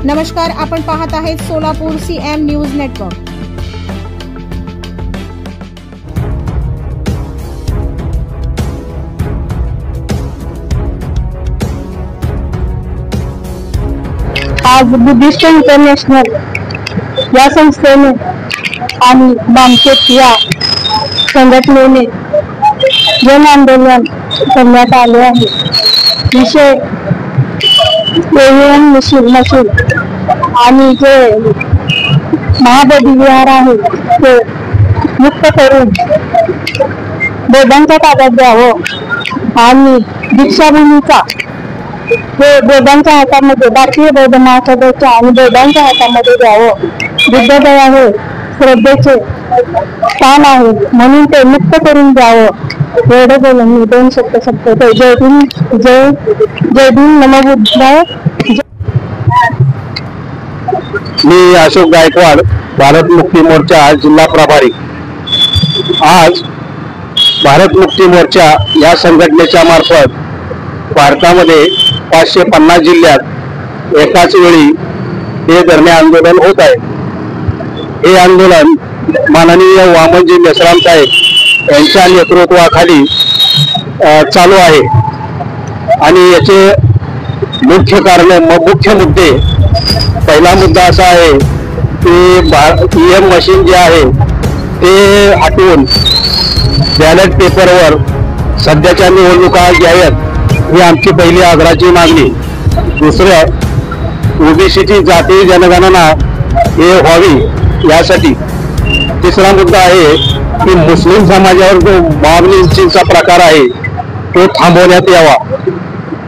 नमस्कार, आपण पाहत आहेत सोलापूर CM न्यूज नेटवर्क। आज बुद्धिस्ट इंटरनॅशनल या संस्थेने आणि बामखेड या संघटनेने जन आंदोलन करण्यात आले आहे। विषय EVM मशीन आणि जे महाबोधी विहार आहे ते मुक्त करून बोधांचा ताब्यात द्यावं आणि दीक्षाभूमीचा हे बोधांच्या हातामध्ये भारतीय बौद्ध महासभेच्या आणि बोधांच्या हातामध्ये द्यावं। बुद्धगया हे श्रद्धेचे स्थान आहे म्हणून ते मुक्त करून द्यावं। एवढं बोलून मी 2 शब्द संपवतो। जय भीम नमो बुद्धाय। मी अशोक गायकवाड, भारत मुक्ती मोर्चा जिल्हा प्रभारी। आज भारत मुक्ती मोर्चा या संघटनेच्या मार्फत भारतामध्ये 550 जिल्ह्यात एकाच वेळी हे धरणे आंदोलन होत आहे। हे आंदोलन माननीय वामनजी मेश्राम साहेब यांच्या नेतृत्वाखाली चालू आहे आणि याचे मुख्य मुद्दे, पहिला मुद्दा असा आहे की EVM मशीन जे आहे ते हटवून बॅलेट पेपरवर सध्याच्या निवडणुका घ्याव्यात ही आमची पहिली आग्रहाची मागणी। दुसरं, OBCची जाती जनगणना हे व्हावी यासाठी। तिसरा मुद्दा आहे की मुस्लिम समाजावर जो मॉब लिंचिंगचा प्रकार आहे तो थांबवण्यात यावा।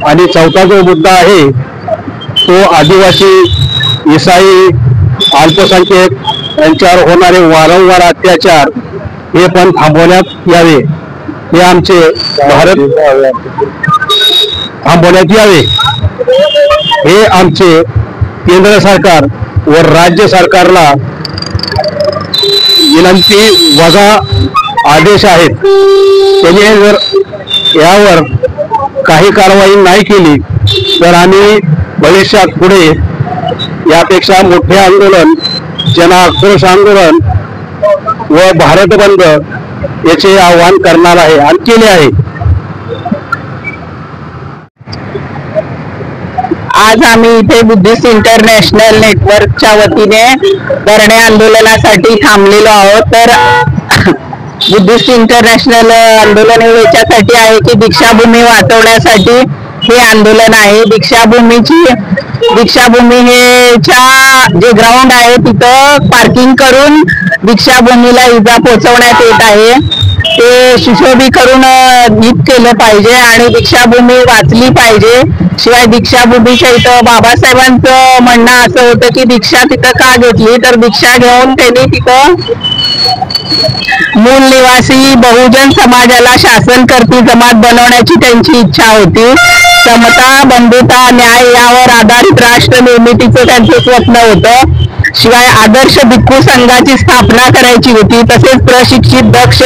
आणि चौथा जो मुद्दा आहे तो आदिवासी, ईसाई, अल्पसंख्याक यांच्यावर होणारे वारंवार अत्याचार हे पण थांबवण्यात यावे। हे आमचे थांबवण्यात यावे हे आमचे केंद्र सरकार व राज्य सरकारला विनंती वजा आदेश आहेत। त्याने जर यावर काही कारवाई नाही केली तर आम्ही भविष्यात पुढे यापेक्षा मोठे आंदोलन, जन आक्रोश आंदोलन व भारत बंद याचे आवाहन करणार आहे आणि केले आहे। आज आम्ही इथे बुद्धिस्ट इंटरनॅशनल नेटवर्कच्या वतीने धरणे आंदोलनासाठी थांबलेलो आहोत। तर बुद्धिस्ट इंटरनॅशनल आंदोलन याच्यासाठी आहे की दीक्षाभूमी वाचवण्यासाठी हे आंदोलन आहे। दीक्षाभूमी हे जे ग्राउंड आहे तिथं पार्किंग करून दीक्षाभूमीला इजा पोहोचवण्यात येत आहे। ते सुशोभीकरण नीट केलं पाहिजे आणि दीक्षाभूमी वाचली पाहिजे। शिवाय दीक्षाभूमीच्या इथं बाबासाहेबांचं म्हणणं असं होतं की दीक्षा तिथं का घेतली, तर दीक्षा घेऊन त्यांनी तिथं मूल निवासी बहुजन समाजाला शासनकर्ती जमात बनवण्याची त्यांची इच्छा होती। समता, बंधुता, न्याय यावर आधारित राष्ट्र निर्मितीचं त्यांचं स्वप्न होतं। शिवाय आदर्श भिक्खू संघाची स्थापना करायची होती। तसेच प्रशिक्षित, दक्ष,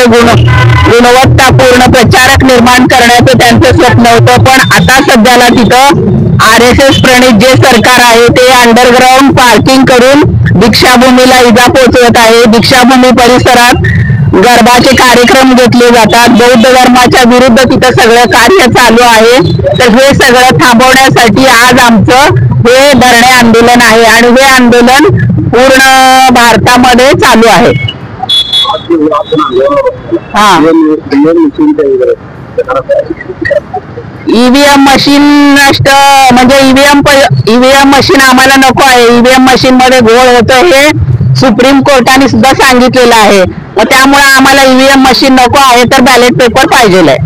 गुणवत्तापूर्ण प्रचारक निर्माण करण्याचं त्यांचं स्वप्न होतं। पण आता सध्याला तिथं RSS प्रणित जे सरकार आहे ते अंडरग्राउंड पार्किंग करून दीक्षाभूमीला इजा पोहोचवत आहे। दीक्षाभूमी परिसरात गरबाचे कार्यक्रम घेतले जातात। बौद्ध धर्माच्या विरुद्ध तिथं सगळं कार्य चालू आहे। तर हे सगळं थांबवण्यासाठी आज आमचं हे धरणे आंदोलन आहे आणि हे आंदोलन पूर्ण भारतामध्ये चालू आहे। EVM मशीन नष्ट म्हणजे EVM मशीन आम्हाला नको आहे। EVM मशीन मध्ये घोळ होतं हे सुप्रीम कोर्टाने सुद्धा सांगितलेलं आहे। त्यामुळे आम्हाला EVM मशीन नको आहे, तर बॅलेट पेपर पाहिजे आहे।